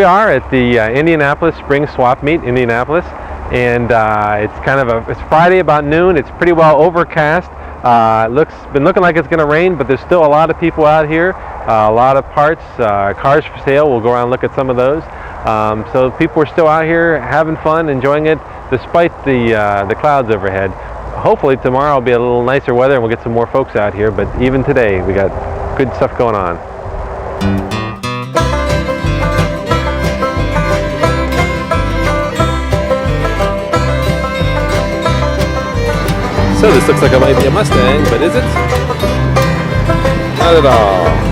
we are at the Indianapolis Spring Swap Meet, Indianapolis, and it's Friday about noon. It's pretty well overcast. Been looking like it's going to rain, but there's still a lot of people out here. A lot of parts, cars for sale. We'll go around and look at some of those. So people are still out here having fun, enjoying it, despite the clouds overhead. Hopefully tomorrow will be a little nicer weather and we'll get some more folks out here, but even today we got good stuff going on. So this looks like it might be a Mustang, but is it? Not at all.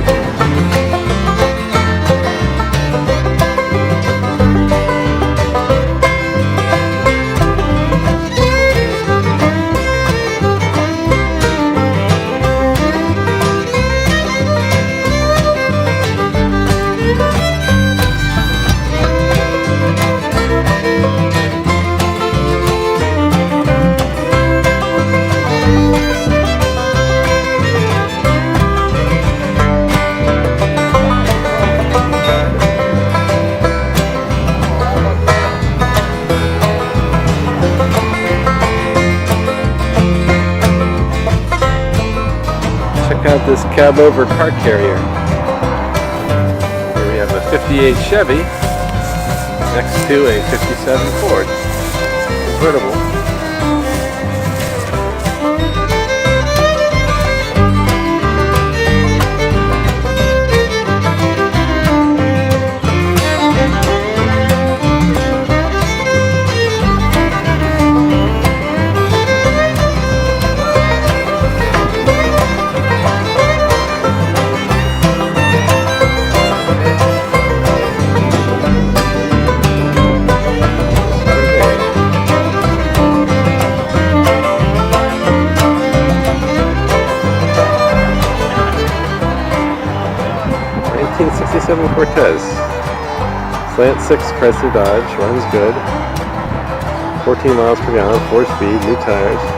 Check out this cab over car carrier. Here we have a 58 Chevy next to a 57 Ford convertible. Cortez. Slant 6 Chrysler Dodge, runs good. 14 miles per gallon, 4-speed, new tires.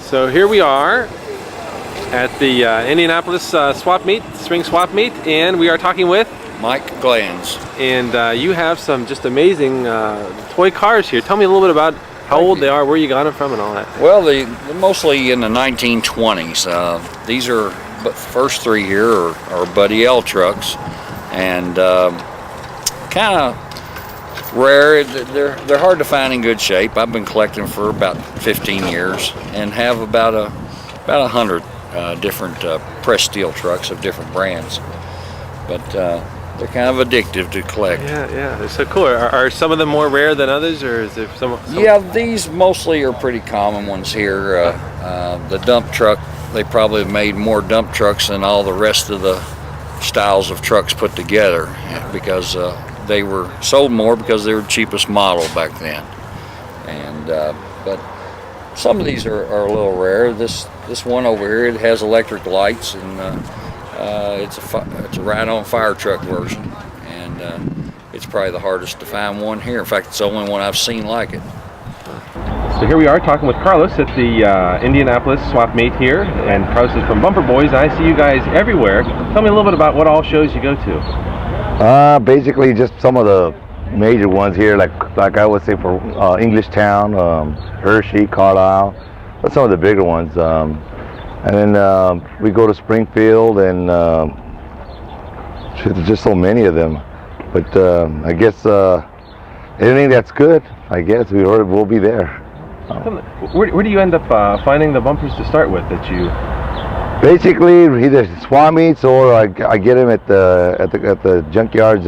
So here we are at the Indianapolis swap meet, spring swap meet, and we are talking with Mike Glanz. And you have some just amazing toy cars here. Tell me a little bit about how old they are, where you got them from, and all that. Well, they're mostly in the 1920s. These are, but first three here are Buddy L trucks, and kind of rare. They're hard to find in good shape. I've been collecting for about 15 years and have about 100 different pressed steel trucks of different brands. But they're kind of addictive to collect. Yeah, they're so cool. Are some of them more rare than others, or is there some? Yeah, these mostly are pretty common ones here. The dump truck, they probably have made more dump trucks than all the rest of the styles of trucks put together, because they were sold more because they were the cheapest model back then. And but some of these are a little rare. This one over here, it has electric lights, and it's a ride-on fire truck version, and it's probably the hardest to find one here. In fact, it's the only one I've seen like it. So here we are talking with Carlos at the Indianapolis swap meet here, and Carlos is from Bumper Boys. I see you guys everywhere. Tell me a little bit about what all shows you go to. Basically just some of the major ones here, like I would say for Englishtown, Hershey, Carlisle. That's some of the bigger ones. And then we go to Springfield, and there's just so many of them. But I guess anything that's good, I guess we'll be there. Where do you end up finding the bumpers to start with that you? Basically, either swap meets or I get them at the junkyards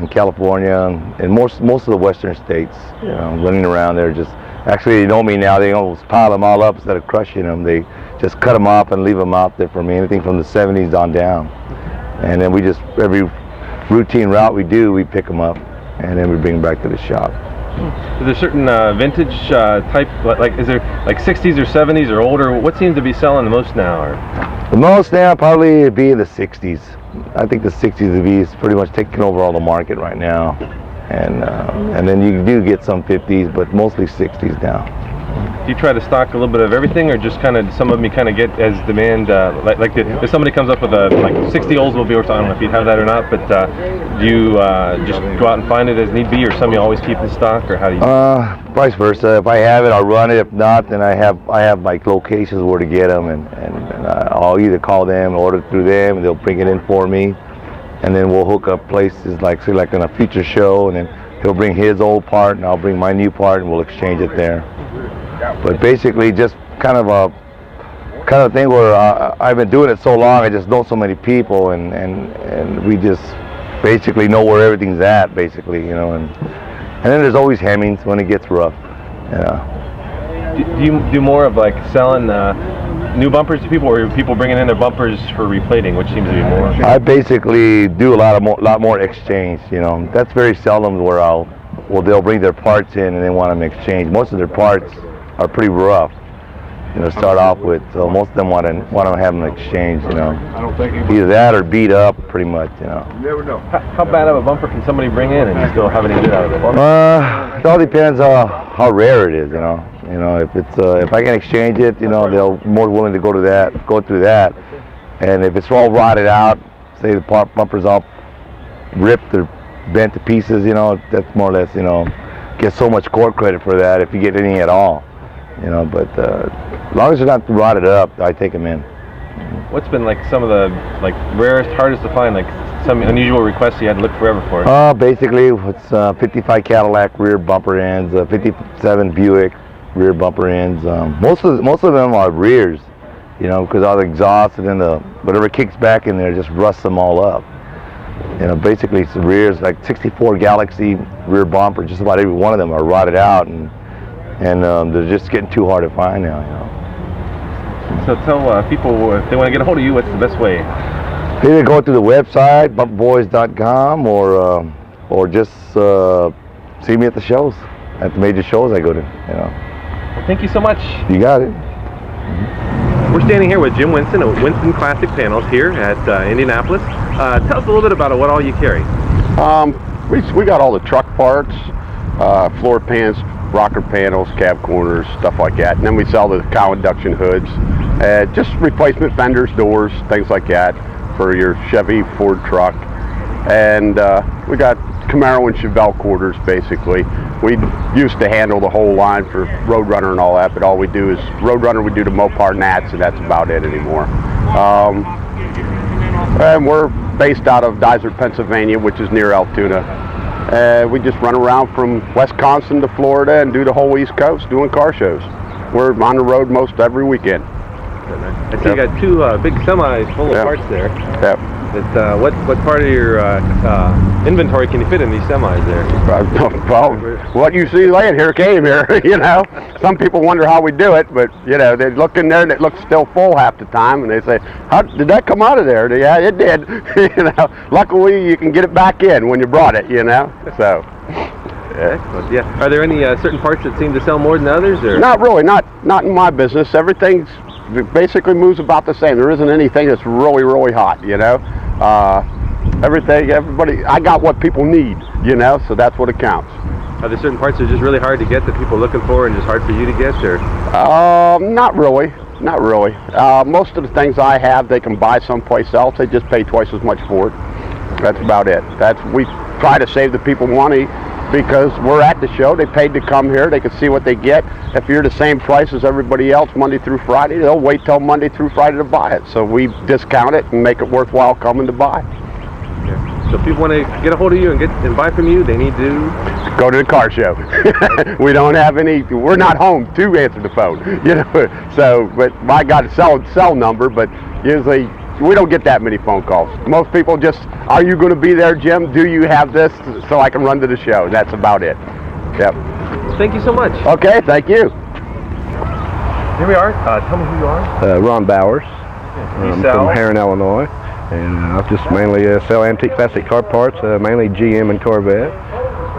in California and most of the western states. You know, running around there, just Actually, they know me now. They almost pile them all up instead of crushing them. They just cut them off and leave them out there for me. Anything from the 70s on down. And then we just, every routine route we do, we pick them up and then we bring them back to the shop. Is there certain vintage type, like is there like 60s or 70s or older? What seems to be selling the most now? Or? The most now probably would be the 60s. I think the 60s would be pretty much taking over all the market right now. And then you do get some 50s, but mostly 60s now. Do you try to stock a little bit of everything, or just kind of some of them you kind of get as demand? If somebody comes up with a like 60 Oldsmobile, I don't know if you have that or not, but do you just go out and find it as need be, or some you always keep in stock, or how do you? Vice versa. If I have it, I'll run it. If not, then I have like locations where to get them, and I'll either call them, order through them, and they'll bring it in for me, and then we'll hook up places like say like in a future show, and then he'll bring his old part, and I'll bring my new part, and we'll exchange it there. But basically, just kind of a thing where I've been doing it so long, I just know so many people, and we just basically know where everything's at, basically, you know. And then there's always hemmings when it gets rough. Do you do more of like selling new bumpers to people, or are people bringing in their bumpers for replating, which seems to be more? I basically do a lot more exchange. You know, that's very seldom where they'll bring their parts in and they want them exchanged. Most of their parts are pretty rough, you know, to start off with. So most of them want to have them exchanged, you know. Either that or beat up, pretty much, you know. You never know. How bad of a bumper can somebody bring in and still have any good out of it? It all depends on how rare it is, you know. You know, if I can exchange it, you know, they'll be more willing to go through that. And if it's all rotted out, say the bumper's all ripped or bent to pieces, you know, that's more or less, you know, get so much core credit for that if you get any at all. You know, but as long as they're not rotted up, I take them in. What's been like some of the like rarest, hardest to find, like some unusual requests you had to look forever for? Basically, it's 55 Cadillac rear bumper ends, 57 Buick rear bumper ends. Most of them are rears, you know, because all the exhaust and then whatever kicks back in there just rusts them all up. You know, basically it's the rears, like 64 Galaxy rear bumper. Just about every one of them are rotted out, and they're just getting too hard to find now, you know. So tell people if they want to get a hold of you, what's the best way? Either go to the website, bumperboys.com, or just see me at the shows, at the major shows I go to, you know. Well, thank you so much. You got it. We're standing here with Jim Winston at Winston Classic Panels here at Indianapolis. Tell us a little bit about what all you carry. We got all the truck parts, floor pans, rocker panels, cab corners, stuff like that. And then we sell the cowl induction hoods, just replacement fenders, doors, things like that for your Chevy, Ford truck. And we got Camaro and Chevelle quarters, basically. We used to handle the whole line for Roadrunner and all that, but all we do is Roadrunner, we do the Mopar Nats, and that's about it anymore. And we're based out of Dysart, Pennsylvania, which is near Altoona. We just run around from Wisconsin to Florida and do the whole East Coast doing car shows. We're on the road most every weekend. I see you got two big semis full of parts there. Yep. What part of your inventory can you fit in these semis there? Well, what you see laying here came here, you know. Some people wonder how we do it, but, you know, they look in there and it looks still full half the time, and they say, how did that come out of there? Yeah, it did. You know, luckily you can get it back in when you brought it, you know, so. Excellent. Yeah. Are there any certain parts that seem to sell more than others? Or? Not really. Not in my business. Everything basically moves about the same. There isn't anything that's really, really hot, you know. Everybody, I got what people need, you know, so that's what it counts. Are there certain parts that are just really hard to get that people are looking for and just hard for you to get, or? Not really. Not really. Most of the things I have, they can buy someplace else. They just pay twice as much for it. That's about it. We try to save the people money because we're at the show. They paid to come here. They can see what they get. If you're the same price as everybody else Monday through Friday, they'll wait till Monday through Friday to buy it. So we discount it and make it worthwhile coming to buy. Yeah. So if people want to get a hold of you and buy from you, they need to go to the car show. We don't have any. We're not home to answer the phone, you know. So, but I got a cell number, but usually we don't get that many phone calls. Most people just, are you going to be there, Jim? Do you have this so I can run to the show? That's about it. Yep. Thank you so much. Okay, thank you. Here we are. Tell me who you are. Ron Bowers. You I'm sell? from Heron, Illinois, and I just mainly sell antique classic car parts, mainly GM and Corvette,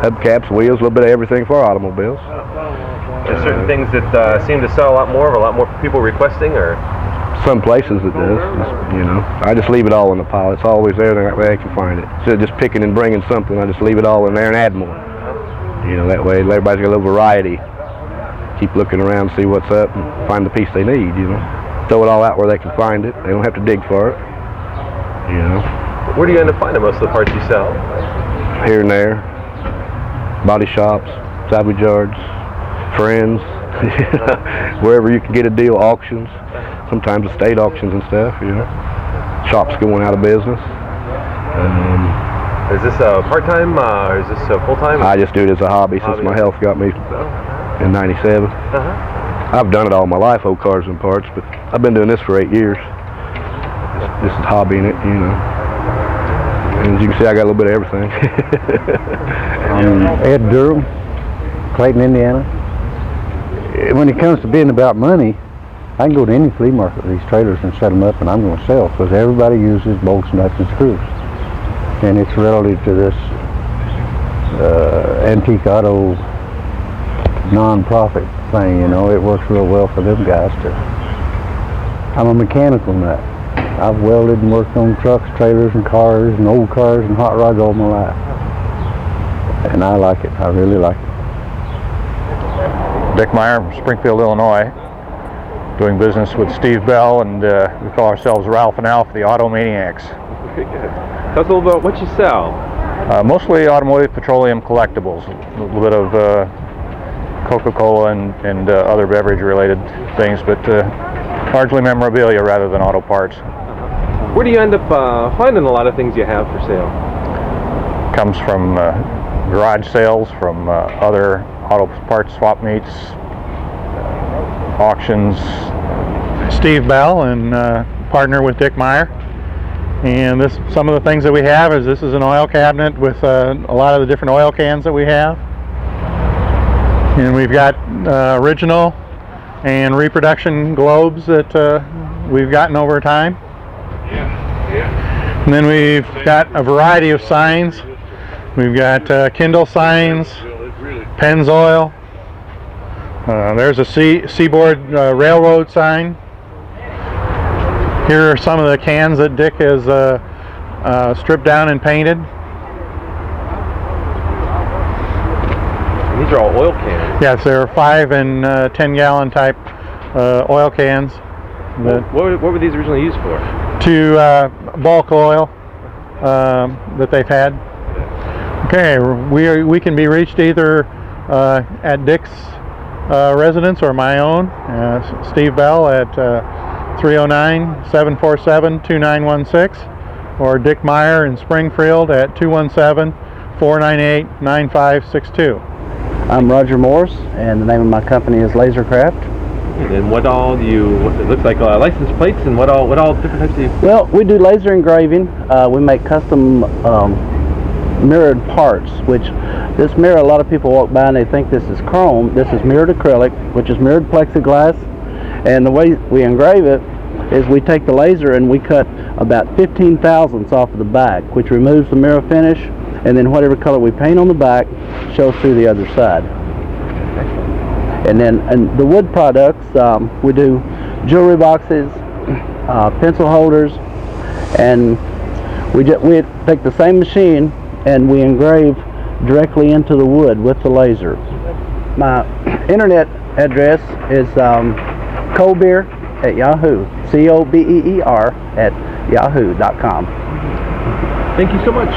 hubcaps, wheels, a little bit of everything for automobiles. There's certain things that seem to sell a lot more people requesting, or Some places it does, I just leave it all in the pile. It's always there, that way I can find it. Instead of just picking and bringing something, I just leave it all in there and add more. That way everybody's got a little variety. Keep looking around, see what's up, and find the piece they need, Throw it all out where they can find it. They don't have to dig for it, Where do you end up finding most of the parts you sell? Here and there, body shops, salvage yards, friends, wherever you can get a deal, auctions, sometimes estate auctions and stuff, shops going out of business. Is this a part-time or is this a full-time? I just do it as a hobby since my health got me in '97. I've done it all my life, old cars and parts, but I've been doing this for 8 years. Just hobbying it, And as you can see, I got a little bit of everything. I'm Ed Durham, Clayton, Indiana. When it comes to being about money, I can go to any flea market with these trailers and set them up, and I'm going to sell because everybody uses bolts, nuts, and screws. And it's relative to this antique auto non-profit thing, it works real well for them guys too. I'm a mechanical nut. I've welded and worked on trucks, trailers, and cars, and old cars, and hot rods all my life. And I like it. I really like it. Dick Meyer from Springfield, Illinois, doing business with Steve Bell, and we call ourselves Ralph and Alf, the Auto Maniacs. Okay, good. Tell us a little about what you sell. Mostly automotive petroleum collectibles, a little bit of Coca-Cola and other beverage-related things, but largely memorabilia rather than auto parts. Where do you end up finding a lot of things you have for sale? Comes from garage sales, from other auto parts swap meets, auctions. Steve Bell, and partner with Dick Meyer. And some of the things that we have is this is an oil cabinet with a lot of the different oil cans that we have. And we've got original and reproduction globes that we've gotten over time. And then we've got a variety of signs. We've got Kindle signs, Pennzoil. There's a Seaboard Railroad sign. Here are some of the cans that Dick has stripped down and painted. These are all oil cans. Yes, there are 5 and 10 gallon type oil cans. What were these originally used for? To bulk oil that they've had. Okay, we can be reached either at Dick's residence or my own, Steve Bell at 309-747-2916, or Dick Meyer in Springfield at 217-498-9562. I'm Roger Morris, and the name of my company is Lasercraft. And what all do you? It looks like license plates, and what all different types do you? Well, we do laser engraving. We make custom mirrored parts, which this mirror, a lot of people walk by and they think this is chrome. This is mirrored acrylic, which is mirrored plexiglass. And the way we engrave it is we take the laser and we cut about 15 thousandths off of the back, which removes the mirror finish, and then whatever color we paint on the back shows through the other side. And then the wood products, we do jewelry boxes, pencil holders, and we take the same machine and we engrave directly into the wood with the laser. My internet address is Cobeer at Yahoo, COBEER at yahoo.com. Thank you so much.